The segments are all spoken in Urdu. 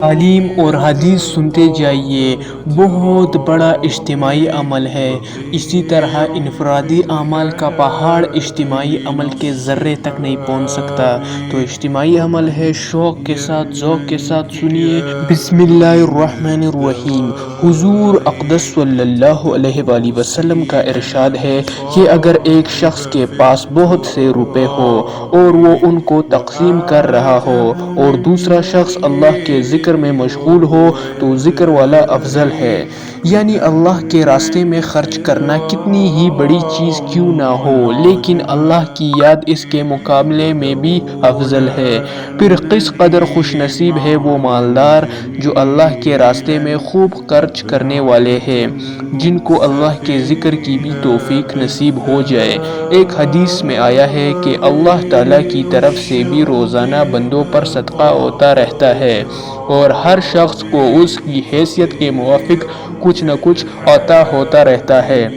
تعلیم اور حدیث سنتے جائیے، بہت بڑا اجتماعی عمل ہے۔ اسی طرح انفرادی اعمال کا پہاڑ اجتماعی عمل کے ذرے تک نہیں پہنچ سکتا۔ تو اجتماعی عمل ہے، شوق کے ساتھ ذوق کے ساتھ سنیے۔ بسم اللہ الرحمن الرحیم۔ حضور اقدس صلی اللہ علیہ وآلہ وسلم کا ارشاد ہے کہ اگر ایک شخص کے پاس بہت سے روپے ہو اور وہ ان کو تقسیم کر رہا ہو اور دوسرا شخص اللہ کے ذکر میں مشغول ہو تو ذکر والا افضل ہے۔ یعنی اللہ کے راستے میں خرچ کرنا کتنی ہی بڑی چیز کیوں نہ ہو، لیکن اللہ کی یاد اس کے مقابلے میں بھی افضل ہے۔ پھر کس قدر خوش نصیب ہے وہ مالدار جو اللہ کے راستے میں خوب خرچ کرنے والے ہیں، جن کو اللہ کے ذکر کی بھی توفیق نصیب ہو جائے۔ ایک حدیث میں آیا ہے کہ اللہ تعالیٰ کی طرف سے بھی روزانہ بندوں پر صدقہ ہوتا رہتا ہے اور ہر شخص کو اس کی حیثیت کے موافق کچھ نہ کچھ عطا ہوتا رہتا ہے،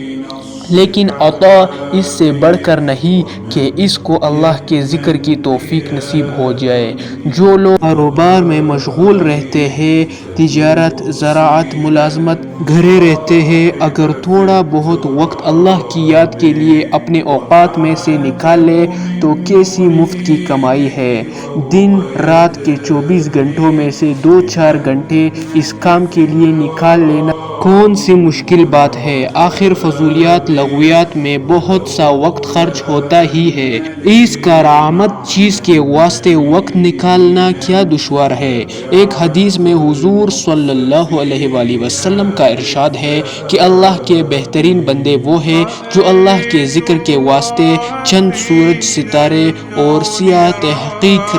لیکن عطا اس سے بڑھ کر نہیں کہ اس کو اللہ کے ذکر کی توفیق نصیب ہو جائے۔ جو لوگ کاروبار میں مشغول رہتے ہیں، تجارت، زراعت، ملازمت، گھرے رہتے ہیں، اگر تھوڑا بہت وقت اللہ کی یاد کے لیے اپنے اوقات میں سے نکال لے تو کیسی مفت کی کمائی ہے۔ دن رات کے 24 گھنٹوں میں سے 2-4 گھنٹے اس کام کے لیے نکال لینا کون سی مشکل بات ہے؟ آخر فضولیات لغویات میں بہت سا وقت خرچ ہوتا ہی ہے، اس کارآمد چیز کے واسطے وقت نکالنا کیا دشوار ہے؟ ایک حدیث میں حضور صلی اللہ علیہ وآلہ وسلم کا ارشاد ہے کہ اللہ کے بہترین بندے وہ ہیں جو اللہ کے ذکر کے واسطے چند سورج، ستارے اور سیاہ تحقیق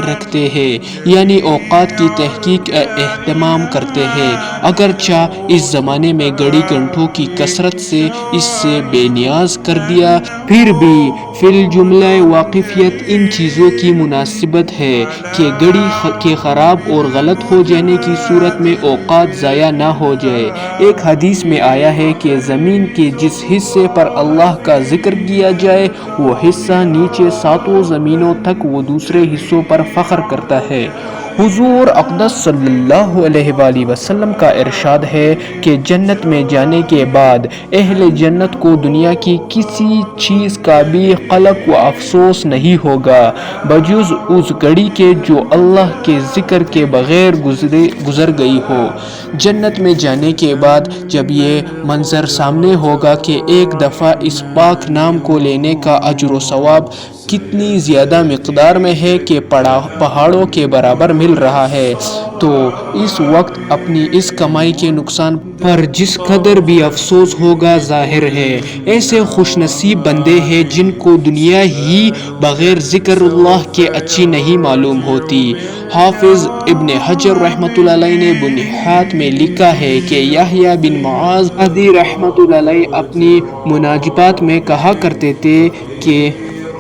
رکھتے ہیں، یعنی اوقات کی تحقیق اہتمام کرتے ہیں۔ اگرچہ اس زمانے میں گھڑی گھنٹوں کی کثرت سے اس سے بے نیاز کر دیا، پھر بھی فی الجملہ واقفیت ان چیزوں کی مناسبت ہے کہ گھڑی کے خراب اور غلط ہو جانے کی صورت میں اوقات ضائع نہ ہو جائے۔ ایک حدیث میں آیا ہے کہ زمین کے جس حصے پر اللہ کا ذکر کیا جائے وہ حصہ نیچے 7 زمینوں تک وہ دوسرے حصوں پر فخر کرتا ہے۔ حضور اقدس صلی اللہ علیہ وآلہ وسلم کا ارشاد ہے کہ جنت میں جانے کے بعد اہل جنت کو دنیا کی کسی چیز کا بھی قلق و افسوس نہیں ہوگا بجز اس گھڑی کے جو اللہ کے ذکر کے بغیر گزر گئی ہو۔ جنت میں جانے کے بعد جب یہ منظر سامنے ہوگا کہ ایک دفعہ اس پاک نام کو لینے کا اجر و ثواب کتنی زیادہ مقدار میں ہے کہ پہاڑوں کے برابر مل رہا ہے، تو اس وقت اپنی اس کمائی کے نقصان پر جس قدر بھی افسوس ہوگا ظاہر ہے۔ ایسے خوش نصیب بندے ہیں جن کو دنیا ہی بغیر ذکر اللہ کے اچھی نہیں معلوم ہوتی۔ حافظ ابن حجر رحمۃ اللہ علیہ نے بنیاد میں لکھا ہے کہ یحییٰ بن معاذ الحدی رحمۃ اللہ علیہ اپنی مناجات میں کہا کرتے تھے کہ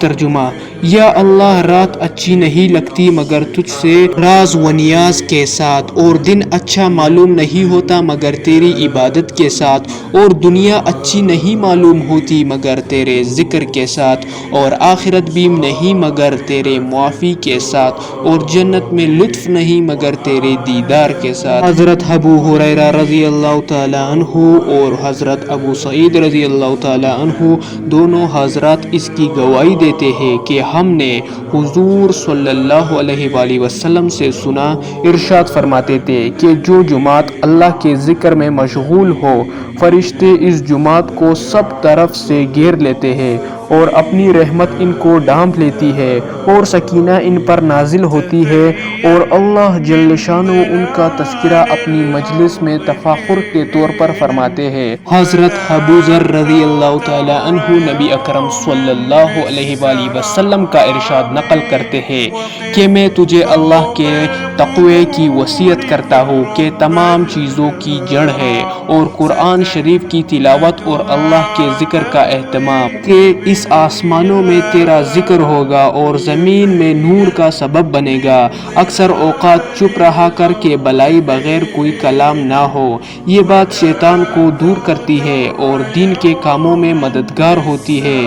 ترجمہ: یا اللہ، رات اچھی نہیں لگتی مگر تجھ سے راز و نیاز کے ساتھ، اور دن اچھا معلوم نہیں ہوتا مگر تیری عبادت کے ساتھ، اور دنیا اچھی نہیں معلوم ہوتی مگر تیرے ذکر کے ساتھ، اور آخرت بھی نہیں مگر تیرے معافی کے ساتھ، اور جنت میں لطف نہیں مگر تیرے دیدار کے ساتھ۔ حضرت ابو ہریرہ رضی اللہ تعالی عنہ اور حضرت ابو سعید رضی اللہ تعالی عنہ دونوں حضرات اس کی گواہی دیتے ہیں کہ ہم نے حضور صلی اللہ علیہ وآلہ وسلم سے سنا، ارشاد فرماتے تھے کہ جو جماعت اللہ کے ذکر میں مشغول ہو، فرشتے اس جماعت کو سب طرف سے گھیر لیتے ہیں اور اپنی رحمت ان کو ڈھانپ لیتی ہے اور سکینہ ان پر نازل ہوتی ہے، اور اللہ جل شانہ ان کا تذکرہ اپنی مجلس میں تفاخر کے طور پر فرماتے ہیں۔ حضرت ابو ذر رضی اللہ تعالی عنہ نبی اکرم صلی اللہ علیہ وآلہ وسلم کا ارشاد نقل کرتے ہیں کہ میں تجھے اللہ کے تقوی کی وصیت کرتا ہوں کہ تمام چیزوں کی جڑ ہے، اور قرآن شریف کی تلاوت اور اللہ کے ذکر کا اہتمام، کہ اس آسمانوں میں تیرا ذکر ہوگا اور زمین میں نور کا سبب بنے گا، اکثر اوقات چپ رہا کر کے بلائی بغیر کوئی کلام نہ ہو، یہ بات شیطان کو دور کرتی ہے اور دین کے کاموں میں مددگار ہوتی ہے،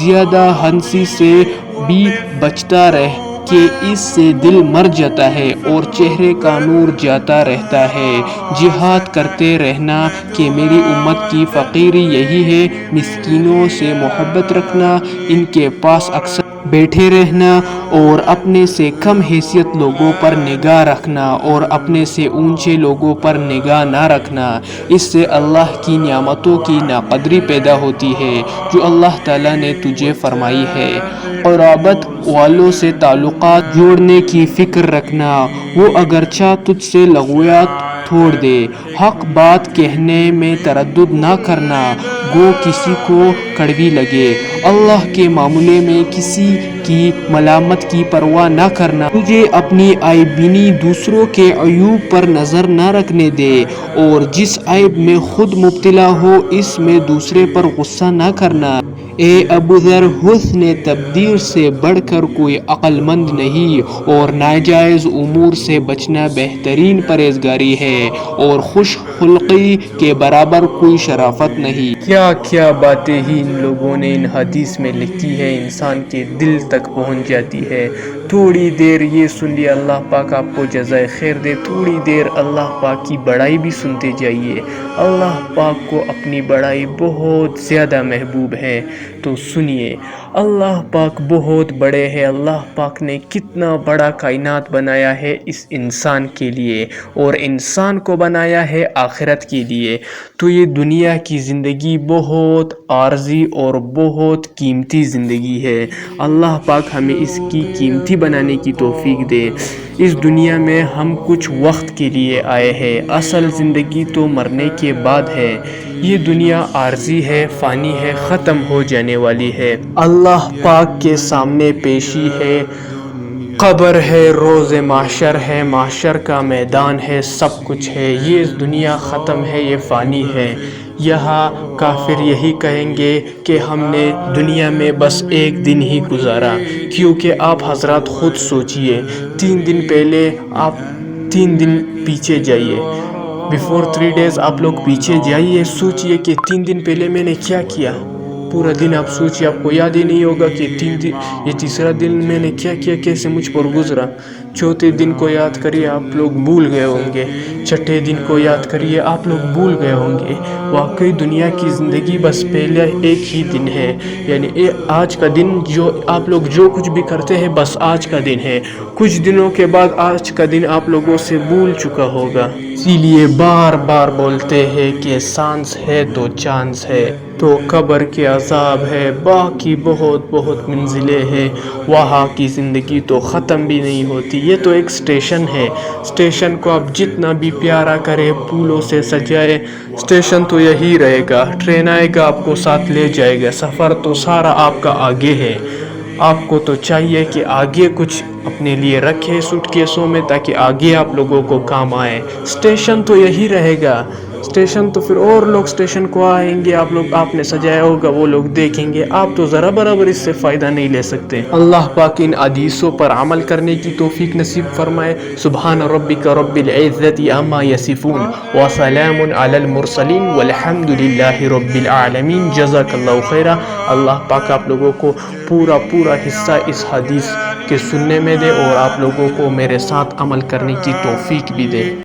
زیادہ ہنسی سے بھی بچتا رہ کہ اس سے دل مر جاتا ہے اور چہرے کا نور جاتا رہتا ہے۔ جہاد کرتے رہنا کہ میری امت کی فقیری یہی ہے، مسکینوں سے محبت رکھنا، ان کے پاس اکثر بیٹھے رہنا اور اپنے سے کم حیثیت لوگوں پر نگاہ رکھنا اور اپنے سے اونچے لوگوں پر نگاہ نہ رکھنا۔ اس سے اللہ کی نعمتوں کی ناقدری پیدا ہوتی ہے جو اللہ تعالیٰ نے تجھے فرمائی ہے۔ قرابت والوں سے تعلقات جوڑنے کی فکر رکھنا، وہ اگرچہ تجھ سے لغویات چھوڑ دے، حق بات کہنے میں تردد نہ کرنا گو کسی کو کڑوی لگے۔ اللہ کے معاملے میں کسی کی ملامت کی پرواہ نہ کرنا، تجھے اپنی عیب بینی دوسروں کے عیوب پر نظر نہ رکھنے دے اور جس عیب میں خود مبتلا ہو اس میں دوسرے پر غصہ نہ کرنا۔ اے ابو ذر، حسن تبدیر سے بڑھ کر کوئی عقل مند نہیں اور ناجائز امور سے بچنا بہترین پرہیزگاری ہے اور خوش خلقی کے برابر کوئی شرافت نہیں۔ کیا کیا باتیں ہی ان لوگوں نے ان حدیث میں لکھی ہے، انسان کے دل تک پہنچ جاتی ہے۔ تھوڑی دیر یہ سن لیے، اللہ پاک آپ کو جزائے خیر دے، تھوڑی دیر اللہ پاک کی بڑائی بھی سنتے جائیے۔ اللہ پاک کو اپنی بڑائی بہت زیادہ محبوب ہے، تو سنیے۔ اللہ پاک بہت بڑے ہیں، اللہ پاک نے کتنا بڑا کائنات بنایا ہے اس انسان کے لیے اور انسان کو بنایا ہے آخرت کے لیے۔ تو یہ دنیا کی زندگی بہت عارضی اور بہت قیمتی زندگی ہے۔ اللہ پاک ہمیں اس کی قیمتی بنانے کی توفیق دے۔ اس دنیا میں ہم کچھ وقت کے لیے آئے ہیں، اصل زندگی تو مرنے کے بعد ہے۔ یہ دنیا عارضی ہے، فانی ہے، ختم ہو جانے والی ہے۔ اللہ پاک کے سامنے پیشی ہے، قبر ہے، روز محشر ہے، محشر کا میدان ہے، سب کچھ ہے۔ یہ دنیا ختم ہے، یہ فانی ہے۔ یہاں کافر یہی کہیں گے کہ ہم نے دنیا میں بس ایک دن ہی گزارا، کیونکہ آپ حضرات خود سوچئے، 3 دن پہلے آپ 3 دن پیچھے جائیے، بیفور 3 days آپ لوگ پیچھے جائیے، سوچئے کہ 3 دن پہلے میں نے کیا کیا۔ پورا دن آپ سوچئے، آپ کو یاد ہی نہیں ہوگا کہ یہ تیسرا دن میں نے کیا کیا، کیسے مجھ پر گزرا۔ چوتھے دن کو یاد کریے، آپ لوگ بھول گئے ہوں گے۔ چھٹے دن کو یاد کریے، آپ لوگ بھول گئے ہوں گے۔ واقعی دنیا کی زندگی بس پہلا ایک ہی دن ہے، یعنی آج کا دن، جو آپ لوگ جو کچھ بھی کرتے ہیں بس آج کا دن ہے۔ کچھ دنوں کے بعد آج کا دن آپ لوگوں سے بھول چکا ہوگا۔ اسی لیے بار بار بولتے ہیں کہ سانس ہے تو چانس ہے، تو قبر کے عذاب ہے، باقی بہت بہت منزلیں ہیں، وہاں کی زندگی تو ختم بھی نہیں ہوتی۔ یہ تو ایک اسٹیشن ہے، اسٹیشن کو آپ جتنا بھی پیارا کرے، پھولوں سے سجائے، اسٹیشن تو یہی رہے گا۔ ٹرین آئے گا، آپ کو ساتھ لے جائے گا، سفر تو سارا آپ کا آگے ہے۔ آپ کو تو چاہیے کہ آگے کچھ اپنے لیے رکھے سوٹ کیسوں میں، تاکہ آگے آپ لوگوں کو کام آئے۔ اسٹیشن تو یہی رہے گا، اسٹیشن تو پھر اور لوگ اسٹیشن کو آئیں گے، آپ نے سجایا ہوگا، وہ لوگ دیکھیں گے، آپ تو ذرا برابر اس سے فائدہ نہیں لے سکتے۔ اللہ پاک ان حدیثوں پر عمل کرنے کی توفیق نصیب فرمائے۔ سبحان ربک رب العزت عما یصفون وسلام علی المرسلین والحمد للہ رب العالمین۔ جزاک اللہ خیرہ۔ اللہ پاک آپ لوگوں کو پورا حصہ اس حدیث کے سننے میں دے اور آپ لوگوں کو میرے ساتھ عمل کرنے کی توفیق بھی دے۔